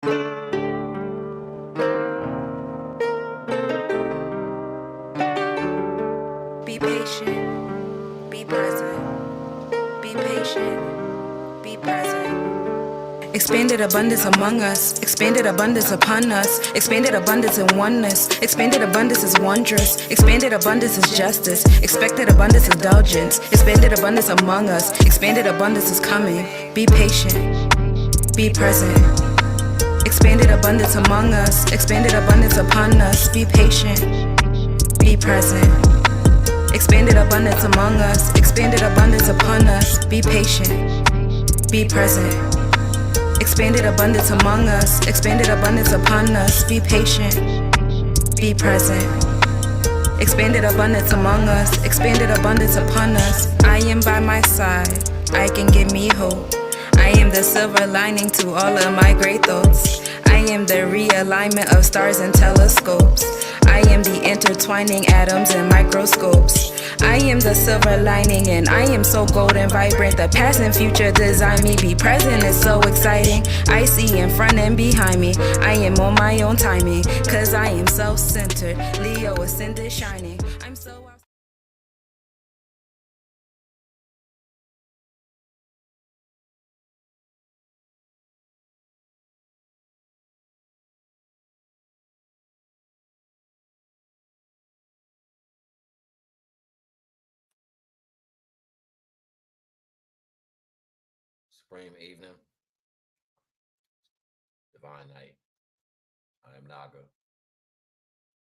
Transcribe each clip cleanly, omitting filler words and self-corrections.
Be patient, be present. Be patient, be present. Expanded abundance among us, expanded abundance upon us, expanded abundance in oneness, expanded abundance is wondrous, expanded abundance is justice, expected abundance is indulgence, expanded abundance among us, expanded abundance is coming. Be patient, be present. Expanded abundance among us, expanded abundance upon us. Be patient, be present. Expanded abundance among us, expanded abundance upon us. Be patient, be present. Expanded abundance among us, expanded abundance upon us. Be patient, be present. Expanded abundance among us, expanded abundance upon us. I am by my side, I can give me hope. I am the silver lining to all of my great thoughts. I am the realignment of stars and telescopes. I am the intertwining atoms and microscopes. I am the silver lining and I am so golden vibrant. The past and future design me. Be present is so exciting. I see in front and behind me. I am on my own timing, cause I am self-centered. Leo ascended shining. I'm so Supreme evening, divine night. I am Naga,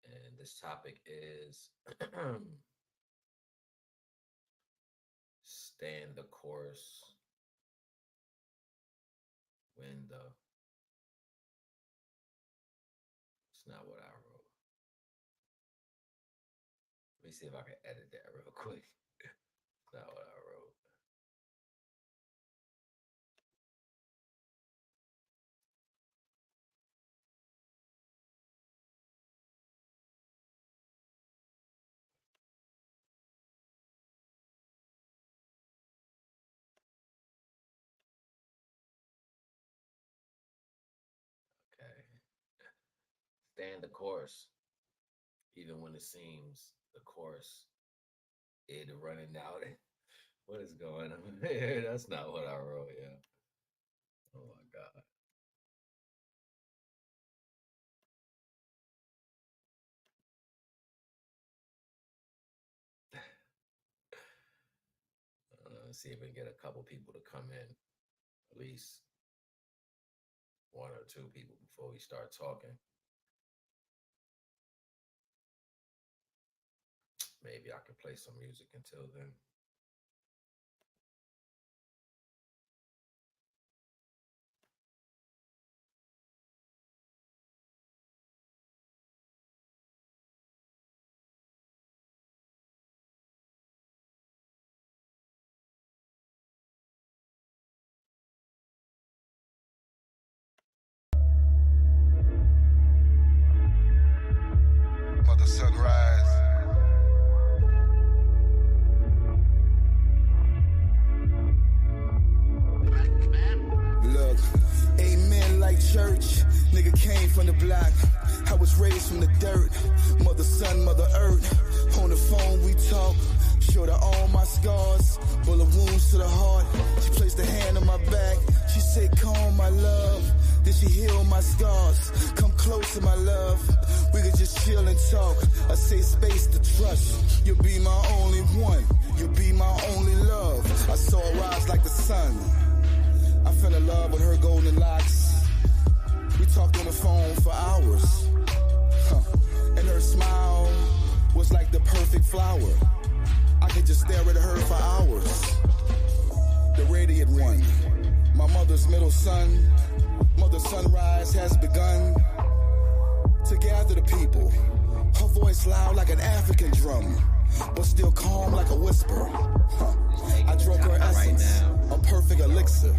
and this topic is stand the course when it's not what I wrote. Let me see if I can edit that real quick. It's not what I wrote. Okay. Stand the course, even when it seems the course is running out. What is going on here? That's not what I wrote, yeah. Oh my God. Let's see if we can get a couple people to come in, at least one or two people before we start talking. Maybe I can play some music until then. Mother sunrise. Look, amen like church. Nigga came from the block. I was raised from the dirt. Mother sun, mother earth. On the phone we talk. Showed her all my scars. Bullet wounds to the heart. She placed a hand on my back. She said, "Calm, my love." Then she healed my scars. Come closer, my love. We could just chill and talk. A safe space to trust. You'll be my only one. You'll be my only love. I saw her rise like the sun. I fell in love with her golden locks. We talked on the phone for hours. And her smile was like the perfect flower. I could just stare at her for hours. The radiant one. My mother's middle son. Mother sunrise has begun to gather the people. Her voice loud like an African drum, but still calm like a whisper. I drank her essence, a perfect elixir.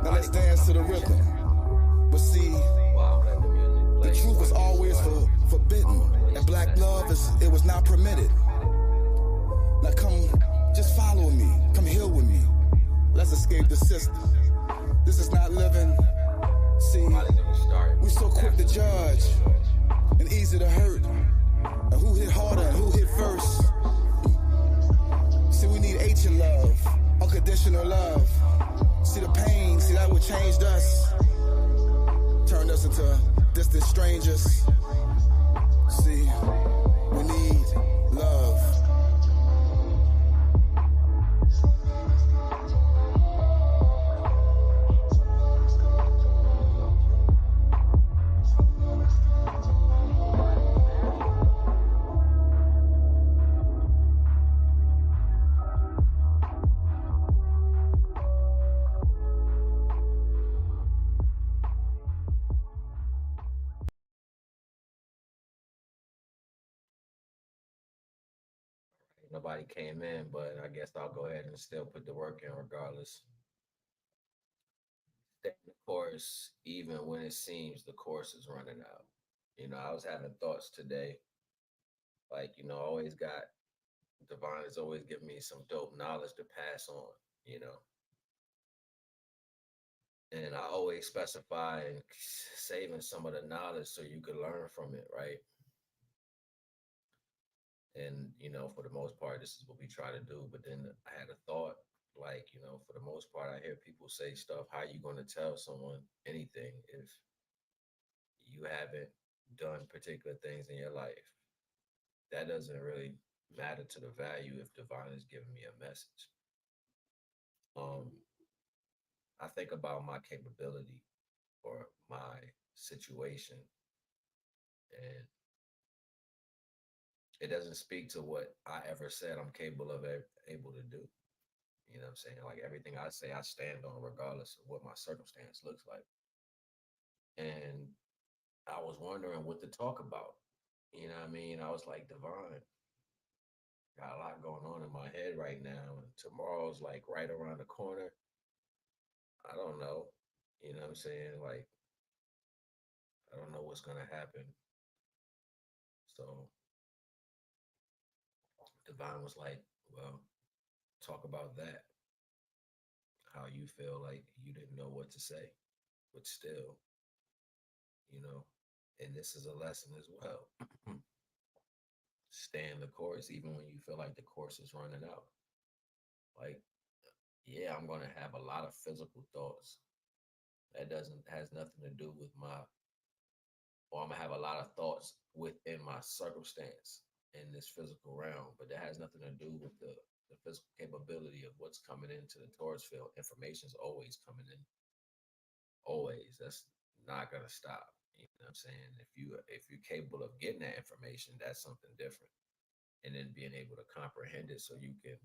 Now let's dance to the rhythm. But see, the truth was always forbidden, and black love it was not permitted. Now come, just follow me, come heal with me. Let's escape the system. This is not living. See, unconditional love. See the pain, see that what changed us. Turned us into distant strangers. See, we need love. Nobody came in, but I guess I'll go ahead and still put the work in regardless. Stay the course, even when it seems the course is running out. I was having thoughts today, like, always got Divine has always given me some dope knowledge to pass on, you know, and I always specify in saving some of the knowledge so you can learn from it, right? And for the most part, this is what we try to do. But then I had a thought, like, for the most part, I hear people say stuff. How you going to tell someone anything if you haven't done particular things in your life? That doesn't really matter to the value if Divine is giving me a message. Um, I think about my capability or my situation, and it doesn't speak to what I ever said I'm capable of able to do. You know what I'm saying? Like everything I say, I stand on regardless of what my circumstance looks like. And I was wondering what to talk about. You know what I mean? I was like, Divine, got a lot going on in my head right now. And tomorrow's like right around the corner. I don't know. You know what I'm saying? Like, I don't know what's going to happen. So Divine was like, well, talk about that. How you feel like you didn't know what to say, but still, you know, and this is a lesson as well. Stand the course even when you feel like the course is running out. Like, yeah, I'm gonna have a lot of physical thoughts. That doesn't has nothing to do with or I'm gonna have a lot of thoughts within my circumstance in this physical realm, but that has nothing to do with the physical capability of what's coming into the Taurus field. Information's always coming in. Always. That's not gonna stop. You know what I'm saying? If you're capable of getting that information, that's something different. And then being able to comprehend it so you can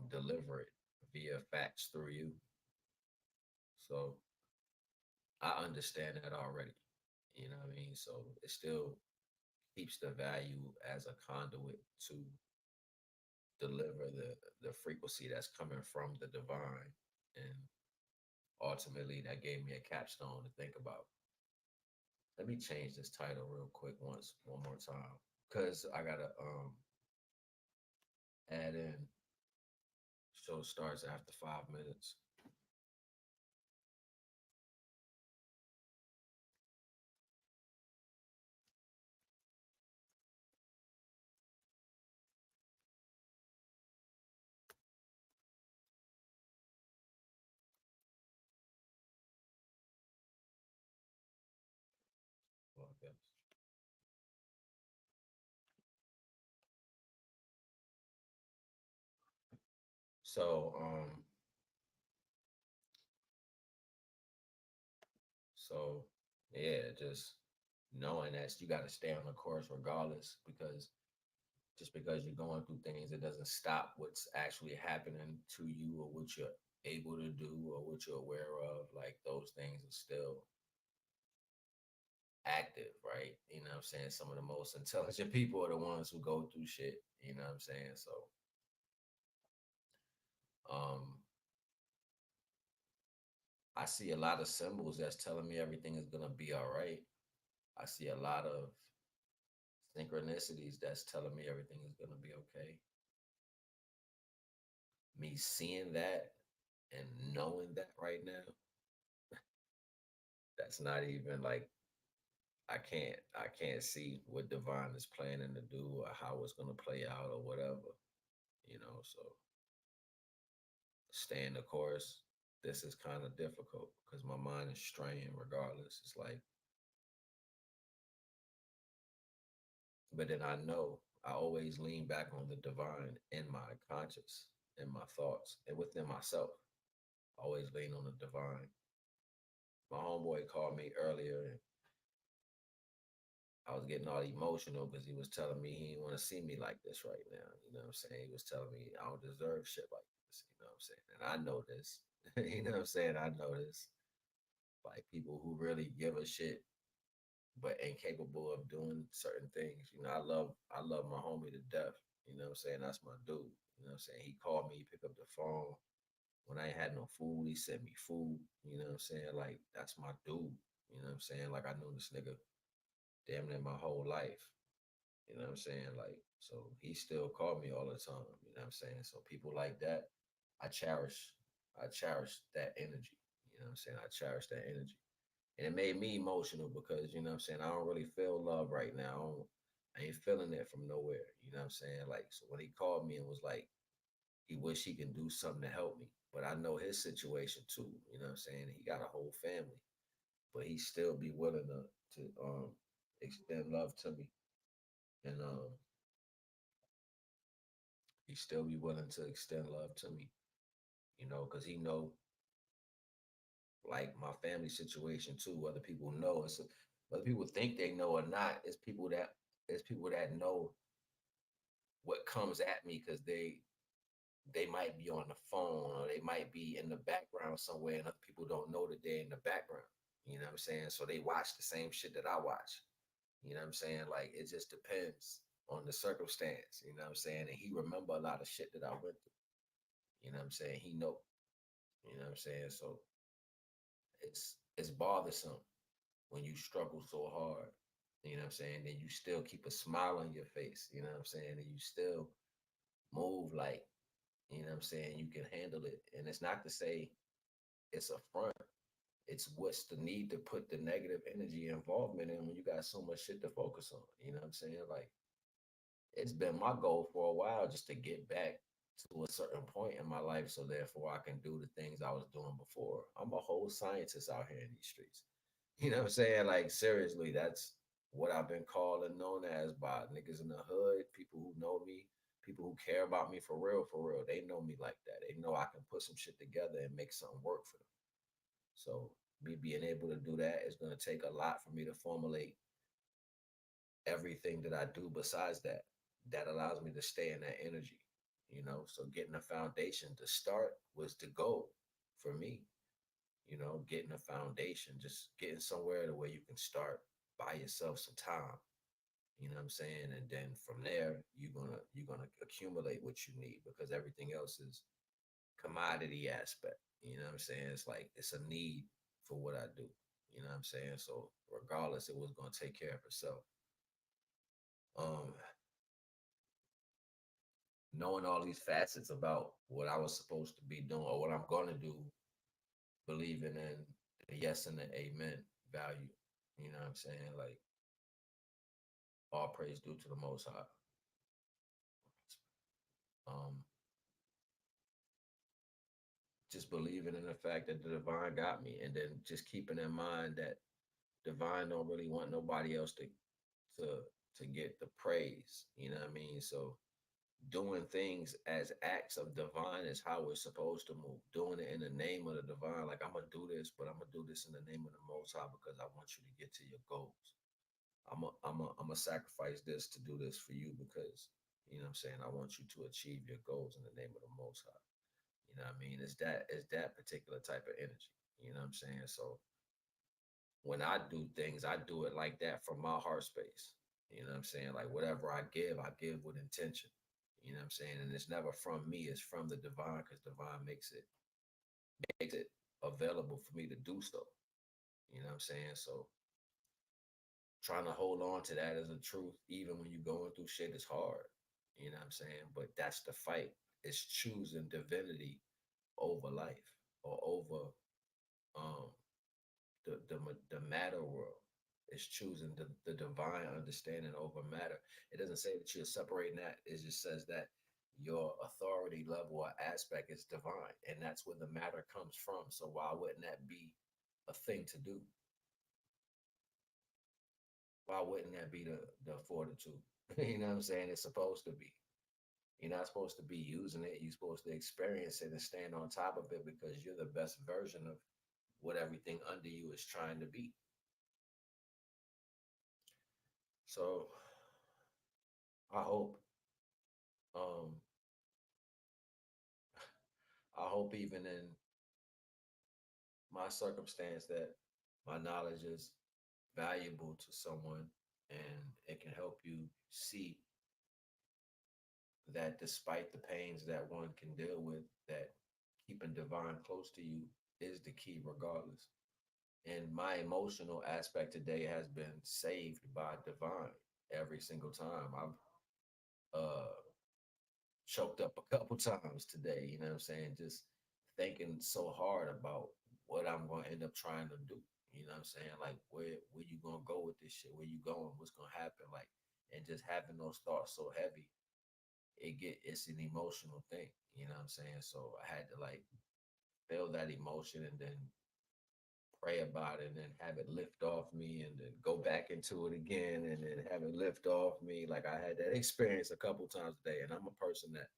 deliver it via facts through you. So I understand that already. You know what I mean? So it still keeps the value as a conduit to deliver the frequency that's coming from the divine. And ultimately that gave me a capstone to think about. Let me change this title real quick one more time. Cause I gotta add in show starts after 5 minutes. Well, I guess. So so yeah, just knowing that you gotta stay on the course regardless, because just because you're going through things, it doesn't stop what's actually happening to you or what you're able to do or what you're aware of. Like those things are still active, right? You know what I'm saying? Some of the most intelligent people are the ones who go through shit. You know what I'm saying? So um I see a lot of symbols that's telling me everything is gonna be all right. I see a lot of synchronicities that's telling me everything is gonna be okay. Me seeing that and knowing that right now, that's not even like I can't see what divine is planning to do or how it's gonna play out or whatever, you know. So staying the course, this is kind of difficult because my mind is straying regardless. It's like, but then I know I always lean back on the divine in my conscious, in my thoughts, and within myself. I always lean on the divine. My homeboy called me earlier and I was getting all emotional because he was telling me he didn't want to see me like this right now. You know what I'm saying? He was telling me I don't deserve shit like this. You know what I'm saying? And I know this. You know what I'm saying? I know this. Like people who really give a shit but incapable of doing certain things. You know, I love my homie to death. You know what I'm saying? That's my dude. You know what I'm saying? He called me, he picked up the phone. When I ain't had no food, he sent me food. You know what I'm saying? Like, that's my dude. You know what I'm saying? Like, I knew this nigga damn near my whole life. You know what I'm saying? Like, so he still called me all the time. You know what I'm saying? So people like that, I cherish. I cherish that energy. You know what I'm saying? I cherish that energy. And it made me emotional because, you know what I'm saying, I don't really feel love right now. I ain't feeling it from nowhere. You know what I'm saying? Like, so when he called me and was like, he wish he can do something to help me. But I know his situation too. You know what I'm saying? He got a whole family. But he still be willing to extend love to me. And he still be willing to extend love to me, you know, because he know like my family situation too. Whether people know whether people think they know or not, it's people that know what comes at me because they might be on the phone or they might be in the background somewhere and other people don't know that they're in the background. You know what I'm saying? So they watch the same shit that I watch. You know what I'm saying? Like it just depends on the circumstance. You know what I'm saying? And he remember a lot of shit that I went through. You know what I'm saying? He know. You know what I'm saying? So it's bothersome when you struggle so hard. You know what I'm saying? Then you still keep a smile on your face. You know what I'm saying? And you still move like, you know what I'm saying, you can handle it. And it's not to say it's a front. It's what's the need to put the negative energy involvement in when you got so much shit to focus on. You know what I'm saying? Like it's been my goal for a while just to get back to a certain point in my life so therefore I can do the things I was doing before. I'm a whole scientist out here in these streets. You know what I'm saying? Like seriously, that's what I've been called and known as by niggas in the hood, people who know me, people who care about me for real, for real. They know me like that. They know I can put some shit together and make something work for them. So me being able to do that is gonna take a lot for me to formulate everything that I do besides that. That allows me to stay in that energy, you know. So getting a foundation to start was the goal for me, you know, getting a foundation, just getting somewhere to where you can start, buy yourself some time, you know what I'm saying? And then from there, you're gonna accumulate what you need because everything else is commodity aspect. You know what I'm saying? It's like it's a need for what I do. You know what I'm saying? So regardless, it was gonna take care of itself. Um, knowing all these facets about what I was supposed to be doing or what I'm gonna do, believing in the yes and the amen value. You know what I'm saying? Like all praise due to the Most High. Um, just believing in the fact that the divine got me, and then just keeping in mind that divine don't really want nobody else to to get the praise. You know what I mean? So doing things as acts of divine is how we're supposed to move. Doing it in the name of the divine, like I'm gonna do this, but I'm gonna do this in the name of the Most High because I want you to get to your goals. I'm a sacrifice this to do this for you because you know what I'm saying I want you to achieve your goals in the name of the Most High. You know what I mean? It's that particular type of energy. You know what I'm saying? So when I do things, I do it like that from my heart space. You know what I'm saying? Like whatever I give with intention. You know what I'm saying? And it's never from me, it's from the divine because divine makes it available for me to do so. You know what I'm saying? So trying to hold on to that as a truth, even when you're going through shit, is hard. You know what I'm saying? But that's the fight. It's choosing divinity over life or over um the matter world. It's choosing the divine understanding over matter. It doesn't say that you're separating that. It just says that your authority level or aspect is divine, and that's where the matter comes from. So why wouldn't that be a thing to do? Why wouldn't that be the fortitude? You know what I'm saying? It's supposed to be. You're not supposed to be using it. You're supposed to experience it and stand on top of it because you're the best version of what everything under you is trying to be. So I hope, um, I hope even in my circumstance that my knowledge is valuable to someone and it can help you see that despite the pains that one can deal with, that keeping divine close to you is the key regardless. And my emotional aspect today has been saved by divine every single time. I've choked up a couple times today, you know what I'm saying? Just thinking so hard about what I'm going to end up trying to do. You know what I'm saying? Like where you going to go with this shit? Where you going? What's going to happen? Like, and just having those thoughts so heavy, it's an emotional thing, you know what I'm saying? So I had to like feel that emotion and then pray about it and then have it lift off me and then go back into it again and then have it lift off me. Like I had that experience a couple times a day. And I'm a person that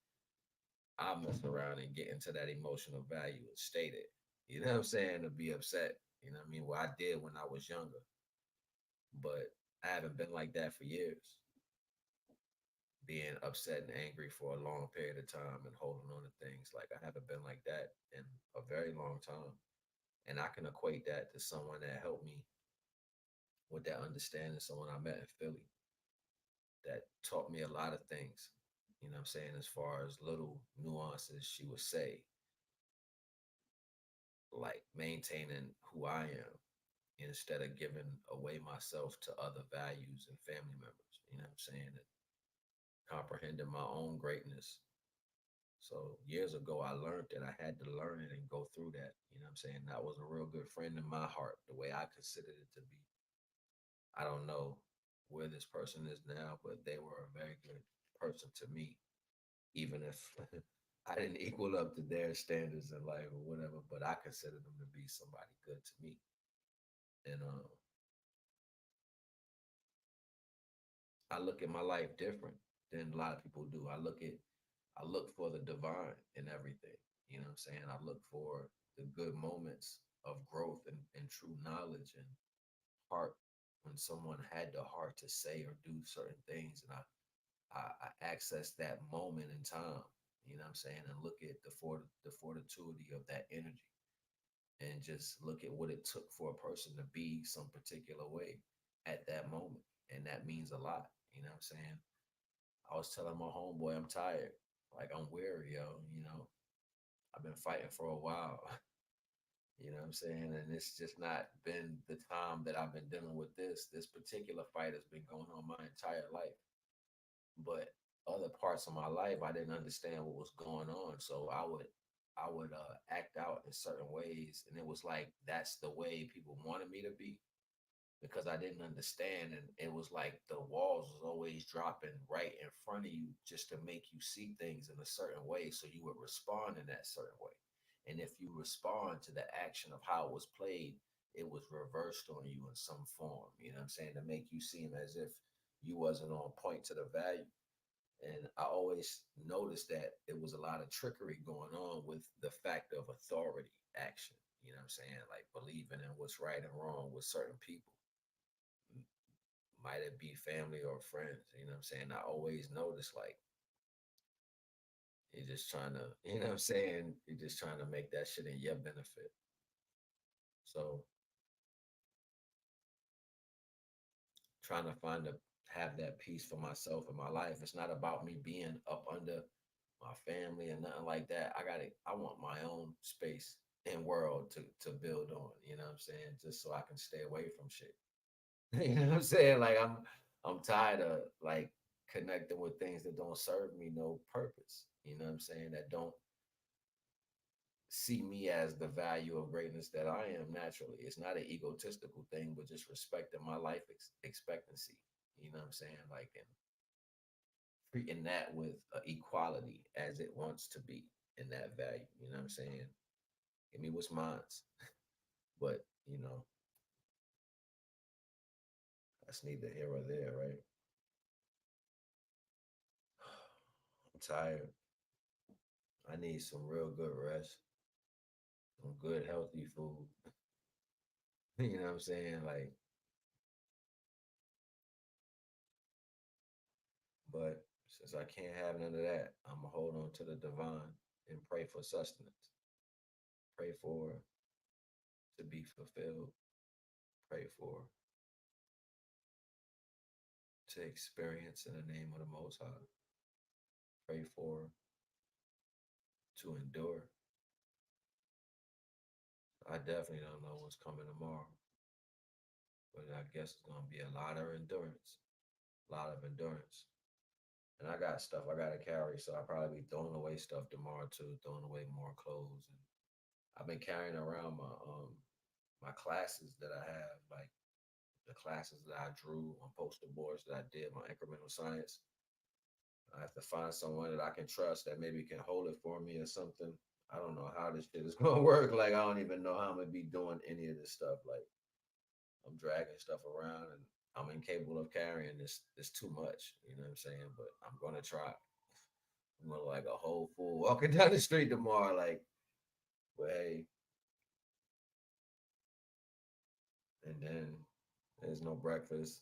I mess around and get into that emotional value and state it. You know what I'm saying? To be upset. You know what I mean? Well, I did when I was younger, but I haven't been like that for years. Being upset and angry for a long period of time and holding on to things. Like I haven't been like that in a very long time. And I can equate that to someone that helped me with that understanding, someone I met in Philly that taught me a lot of things. You know what I'm saying? As far as little nuances she would say, like maintaining who I am instead of giving away myself to other values and family members. You know what I'm saying? And comprehending my own greatness. So years ago, I learned that I had to learn it and go through that. You know what I'm saying? That was a real good friend in my heart, the way I considered it to be. I don't know where this person is now, but they were a very good person to me, even if I didn't equal up to their standards in life or whatever, but I consider them to be somebody good to me. And I look at my life different than a lot of people do. I look for the divine in everything. You know what I'm saying? I look for the good moments of growth and true knowledge and heart when someone had the heart to say or do certain things. And I access that moment in time, you know what I'm saying? And look at the fortitude of that energy and just look at what it took for a person to be some particular way at that moment. And that means a lot, you know what I'm saying? I was telling my homeboy, I'm tired. Like I'm weary, yo. You know, I've been fighting for a while. You know what I'm saying? And it's just not been the time that I've been dealing with this. This particular fight has been going on my entire life. But other parts of my life, I didn't understand what was going on. So I would act out in certain ways, and it was like that's the way people wanted me to be because I didn't understand. And it was like the walls was always dropping right in front of you just to make you see things in a certain way. So you would respond in that certain way. And if you respond to the action of how it was played, it was reversed on you in some form, you know what I'm saying? To make you seem as if you wasn't on point to the value. And I always noticed that it was a lot of trickery going on with the fact of authority action. You know what I'm saying? Like believing in what's right and wrong with certain people might it be family or friends, you know what I'm saying? I always notice like you're just trying to, you know what I'm saying? You're just trying to make that shit in your benefit. So trying to have that peace for myself in my life. It's not about me being up under my family and nothing like that. I want my own space and world to build on, you know what I'm saying? Just so I can stay away from shit. You know what I'm saying? Like I'm tired of like connecting with things that don't serve me no purpose. You know what I'm saying? That don't see me as the value of greatness that I am naturally. It's not an egotistical thing, but just respecting my life expectancy. You know what I'm saying? Like and treating that with an equality as it wants to be in that value. You know what I'm saying? Give me what's mine's. But, that's neither here or there, right? I'm tired. I need some real good rest, some good healthy food. You know what I'm saying? Like, but since I can't have none of that, I'm gonna hold on to the divine and pray for sustenance. Pray for to be fulfilled. Pray for to experience in the name of the Most High. Pray for to endure. I definitely don't know what's coming tomorrow, but I guess it's gonna be a lot of endurance, a lot of endurance. And I got stuff I gotta carry, so I'll probably be throwing away stuff tomorrow too, throwing away more clothes. And I've been carrying around my classes that I have, like the classes that I drew on poster boards that I did, my incremental science. I have to find someone that I can trust that maybe can hold it for me or something. I don't know how this shit is gonna work. Like I don't even know how I'm gonna be doing any of this stuff. Like I'm dragging stuff around and I'm incapable of carrying this. It's too much. You know what I'm saying? But I'm gonna try. I'm gonna like a whole fool walking down the street tomorrow. Like, but hey, and then there's no breakfast.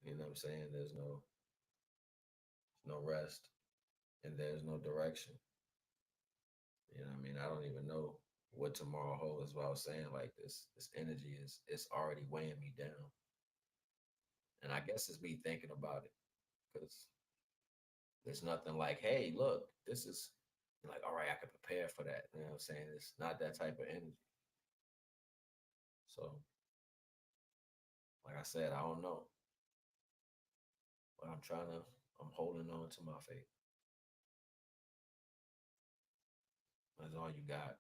You know what I'm saying? There's no rest, and there's no direction. You know what I mean? I don't even know what tomorrow holds. Is what I was saying. Like this energy is it's already weighing me down, and I guess it's me thinking about it because there's nothing like, hey, look, this is like, all right, I can prepare for that. You know what I'm saying? It's not that type of energy. So, like I said, I don't know, but I'm holding on to my faith. That's all you got.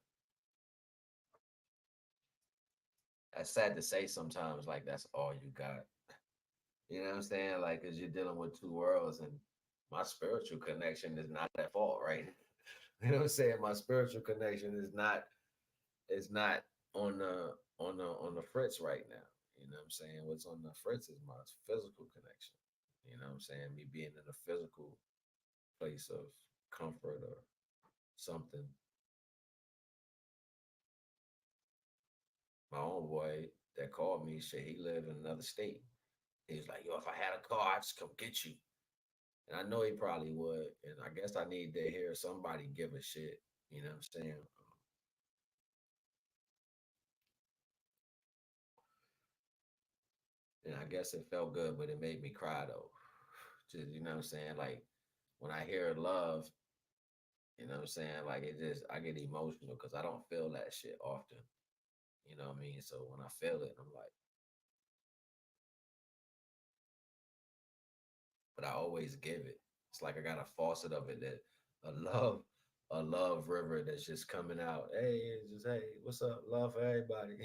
That's sad to say sometimes, like that's all you got. You know what I'm saying? Like, cause you're dealing with two worlds, and my spiritual connection is not at fault, right? You know what I'm saying? My spiritual connection is not on the fritz right now. You know what I'm saying? What's on the fritz is my physical connection. You know what I'm saying? Me being in a physical place of comfort or something. My own boy that called me said he lived in another state. He was like, yo, if I had a car, I'd just come get you. And I know he probably would. And I guess I need to hear somebody give a shit. You know what I'm saying? And I guess it felt good, but it made me cry though. Just, you know what I'm saying? Like when I hear love, you know what I'm saying? Like I get emotional because I don't feel that shit often. You know what I mean? So when I feel it, I'm like, but I always give it. It's like I got a faucet of it that a love, a love river that's just coming out. Hey, it's just hey, what's up? Love for everybody.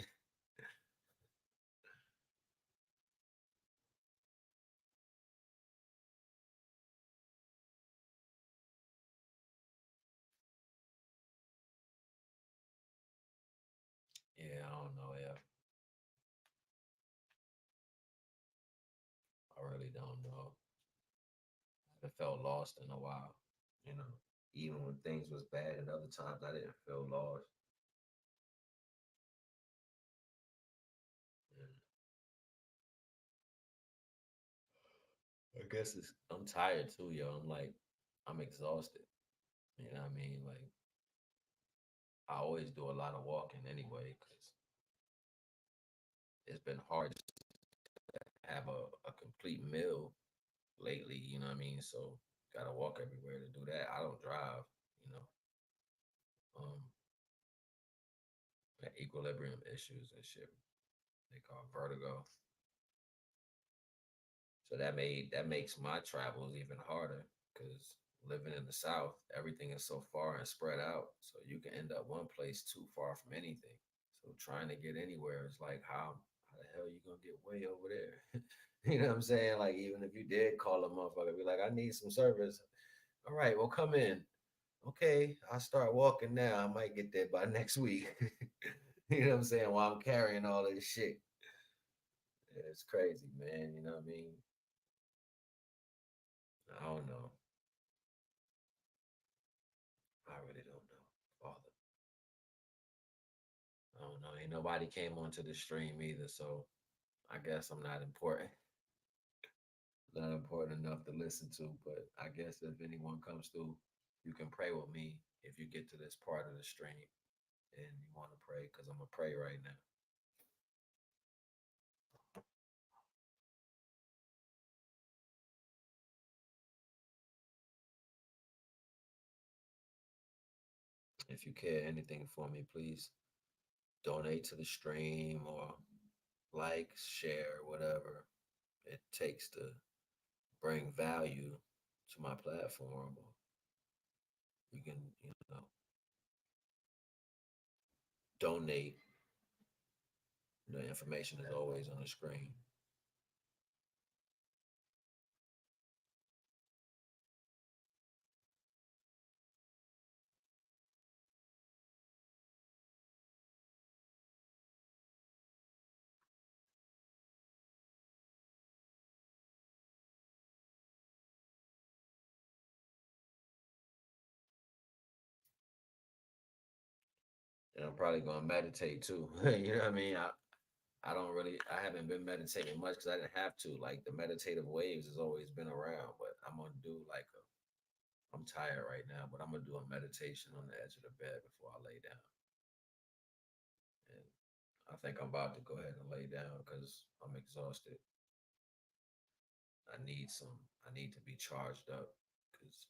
Yeah, I don't know. Yeah, I really don't know. I felt lost in a while. You know, even when things was bad, and other times I didn't feel lost. And I guess I'm tired too, yo. I'm like, I'm exhausted. You know what I mean? Like, I always do a lot of walking anyway, because it's been hard to have a complete meal lately. You know what I mean? So, gotta walk everywhere to do that. I don't drive. You know, um, equilibrium issues and shit. They call vertigo. So that makes my travels even harder because living in the South, everything is so far and spread out. So you can end up one place too far from anything. So trying to get anywhere is like how the hell you gonna get way over there? You know what I'm saying? Like even if you did call a motherfucker, be like, I need some service. All right, well, come in. Okay, I'll start walking now. I might get there by next week. You know what I'm saying? While I'm carrying all this shit. Yeah, it's crazy, man. You know what I mean? I don't know. I really don't know. Father. I don't know. Ain't nobody came onto the stream either, so I guess I'm not important. Not important enough to listen to, but I guess if anyone comes through, you can pray with me if you get to this part of the stream and you want to pray, because I'm gonna pray right now. If you care anything for me, please donate to the stream or like, share, whatever it takes to bring value to my platform. Or you can, donate. The information is always on the screen. And I'm probably gonna meditate too. You know what I mean? I don't really I haven't been meditating much because I didn't have to. Like the meditative waves has always been around, but I'm gonna do like a I'm tired right now, but I'm gonna do a meditation on the edge of the bed before I lay down. And I think I'm about to go ahead and lay down because I'm exhausted. I need to be charged up because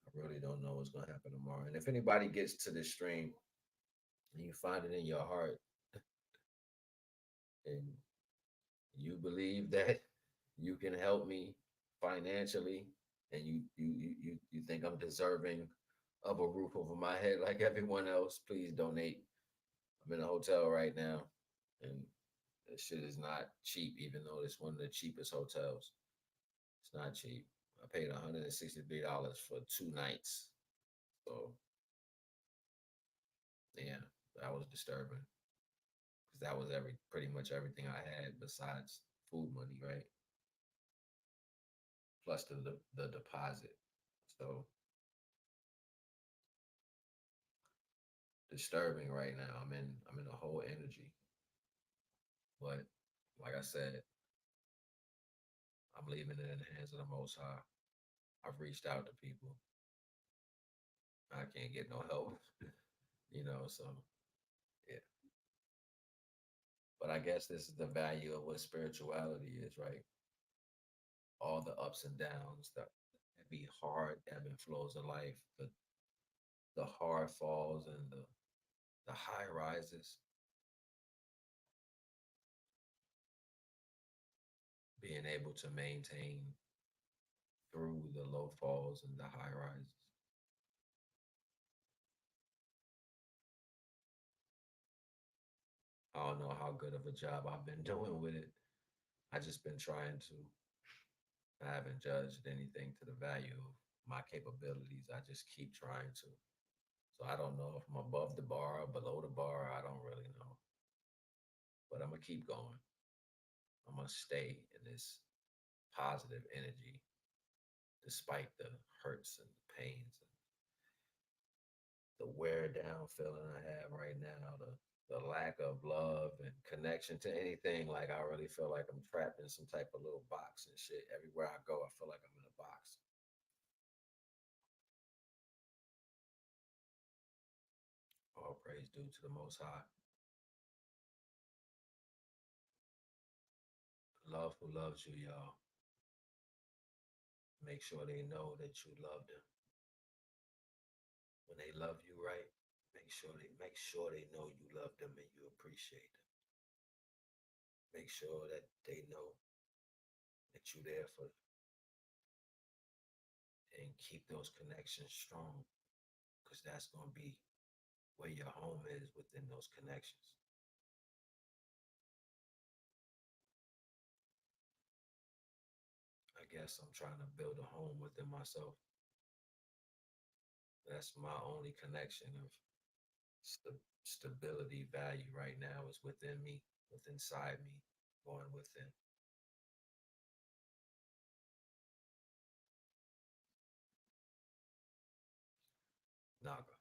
I really don't know what's gonna happen tomorrow. And if anybody gets to this stream and you find it in your heart and you believe that you can help me financially and you think I'm deserving of a roof over my head like everyone else, please donate. I'm in a hotel right now and this shit is not cheap, even though it's one of the cheapest hotels. It's not cheap. I paid $163 for 2 nights. So yeah, that was disturbing. Because that was pretty much everything I had besides food money, right? Plus the deposit. So disturbing right now. I'm in a whole energy. But like I said, I'm leaving it in the hands of the Most High. I've reached out to people. I can't get no help, so yeah. But I guess this is the value of what spirituality is, right? All the ups and downs, the heavy, hard ebb and flows of life, the hard falls and the high rises, being able to maintain through the low falls and the high rises. I don't know how good of a job I've been doing with it. I just been trying to. I haven't judged anything to the value of my capabilities. I just keep trying to. So I don't know if I'm above the bar or below the bar. I don't really know. But I'm gonna keep going. I'm gonna stay in this positive energy despite the hurts and the pains and the wear down feeling I have right now, the lack of love and connection to anything. Like I really feel like I'm trapped in some type of little box and shit. Everywhere I go, I feel like I'm in a box. All praise due to the Most High. Love who loves you, y'all. Make sure they know that you love them. When they love you right, make sure they know you love them and you appreciate them. Make sure that they know that you're there for them and keep those connections strong because that's going to be where your home is within those connections. I guess I'm trying to build a home within myself. That's my only connection of stability, value right now is within me, within inside me, going within. Naga.